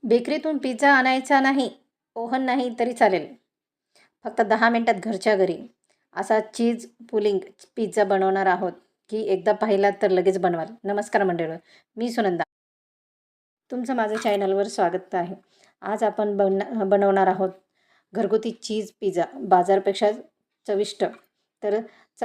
बेकरीतून pizza आणायचा नाही, oven नाही तरी चालेल. फक्त 10 मिनिटात घरच्या घरी असा चीज पुलिंग पिझ्झा बनवणार आहोत, की एकदा पाहिलात तर लगेच बनवाल. नमस्कार मंडळी, मी सुनंदा. तुमचं माझ्या चॅनलवर स्वागत आहे. आज आपण बनवणार आहोत घरगुती चीज पिझ्झा, बाजारपेक्षा चविष्ट. तर च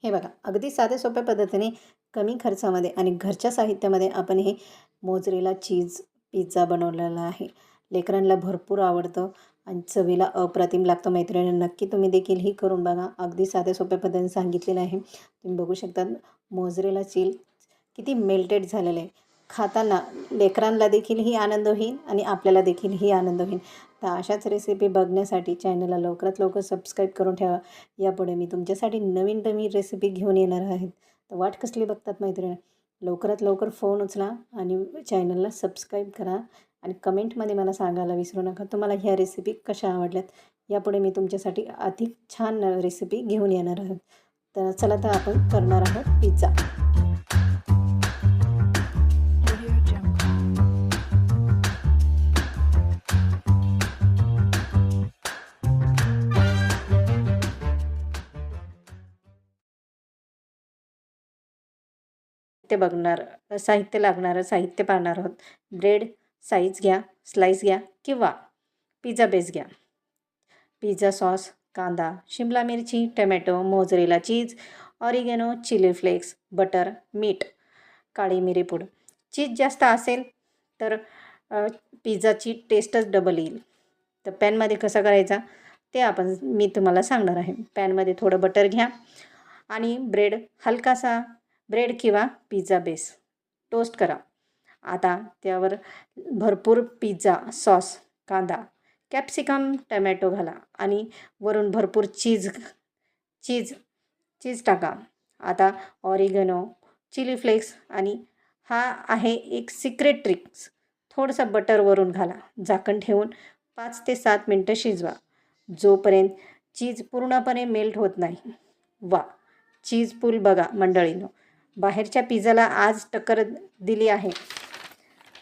हे बघा, अगदी साध्या सोप्या पद्धतीने कमी खर्चामध्ये आणि घरच्या साहित्यामध्ये आपण हे मोझरेला चीज पिझ्झा बनवलेला आहे. लेकरांना भरपूर आवडतं आणि चवीला अप्रतिम लागतं. मैत्रिणींनो, नक्की तुम्ही देखील ही करून बघा. अगदी साध्या सोप्या पद्धतीने सांगितलेलं आहे. तुम्ही बघू शकता मोझरेला चीज किती मेल्टेड झालेलं आहे. खाताना लेकरांना देखील आनंद होईल आणि आपल्याला देखील आनंद होईल. तर अशाच रेसिपी बघण्यासाठी चॅनलला लवकरात लवकर सबस्क्राईब करून ठेवा. यापुढे मी तुमच्यासाठी नवीन नवीन रेसिपी घेऊन येणार आहेत. तर वाट कसली बघतात मैत्रिणी? लवकरात लवकर फोन उचला आणि चॅनलला सबस्क्राईब करा आणि कमेंटमध्ये मला सांगायला विसरू नका तुम्हाला ह्या रेसिपी कशा आवडल्यात. यापुढे मी तुमच्यासाठी अधिक छान रेसिपी घेऊन येणार आहोत. तर चला, तर आपण करणार आहोत पिझ्झा. लागणारं साहित्य पाहणार आहोत. ब्रेड साईज घ्या, स्लाईस घ्या किंवा पिझ्झा बेस घ्या. पिझ्झा सॉस, कांदा, शिमला मिरची, टमॅटो, मोझरेला चीज, ऑरिगॅनो, चिली फ्लेक्स, बटर, मीठ, काळी मिरीपूड. चीज जास्त असेल तर पिझ्झाची टेस्टच डबल येईल. तर पॅनमध्ये कसं करायचा ते मी तुम्हाला सांगणार आहे. पॅनमध्ये थोडं बटर घ्या आणि हलकासा ब्रेड किंवा पिझ्झा बेस टोस्ट करा. आता त्यावर भरपूर पिझ्झा सॉस, कांदा, कॅप्सिकम, टमॅटो घाला आणि वरून भरपूर चीज चीज चीज टाका. आता ऑरिगॅनो, चिली फ्लेक्स आणि हा आहे एक सिक्रेट ट्रिक्स. थोडंसं बटर वरून घाला. झाकण ठेवून 5 ते 7 मिनटं शिजवा, जोपर्यंत चीज पूर्णपणे मेल्ट होत नाही. वा, चीज पूल बघा मंडळींनो, बाहेरच्या पिझ्झाला आज टक्कर दिली आहे.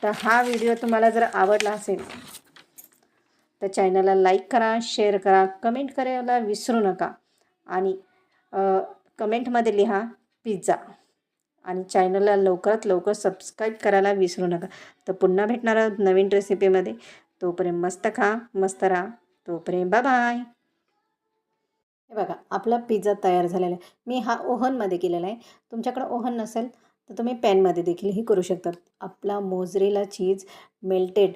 तर हा व्हिडिओ तुम्हाला जर आवडला असेल तर चॅनलला लाईक करा, शेअर करा, कमेंट करायला विसरू नका आणि कमेंटमध्ये लिहा पिझ्झा आणि चॅनलला लवकरात लवकर सबस्क्राईब करायला विसरू नका. तर पुन्हा भेटणार आहोत नवीन रेसिपीमध्ये. तोपर्यंत मस्त खा, मस्त राहा. तोपर्यंत बाय. हे बघा, आपला पिझ्झा तयार झालेला आहे. मी हा ओव्हनमध्ये केलेला आहे. तुमच्याकडे ओव्हन नसेल तर तुम्ही पॅनमध्ये देखील करू शकता. आपला मोझरेला चीज मेल्टेड